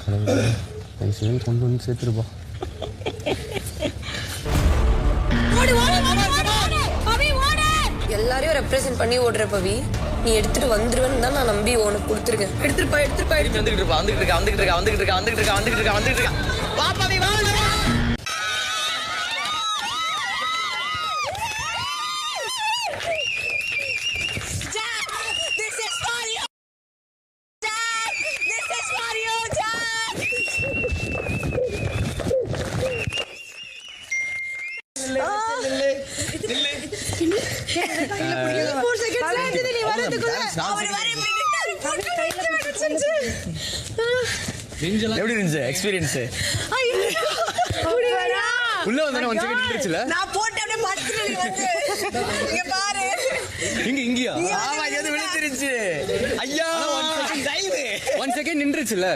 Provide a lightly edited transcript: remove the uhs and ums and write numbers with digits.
தயவுசெய்து கொண்டு வந்து சேர்த்துருப்பா. எல்லாரையும் ரெப்ரசென்ட் பண்ணி ஓடுற பவி, நீ எடுத்துட்டு வந்துருவேன்னு தான் நான் நம்பி உனக்கு கொடுத்துருக்கேன். எடுத்துருப்பா வந்துகிட்டு இருக்கா. வா பவி வா. எப்படி இருந்துச்சு எக்ஸ்பீரியன்ஸ்? உள்ள வந்தானே 1 செகண்ட் நின்றுச்சுல. நான் போட்டே அப்படியே இங்க பாரு. இங்கயா? ஆமா இது விழுந்துருச்சு. ஐயா 1 செகண்ட் நின்றுச்சுல.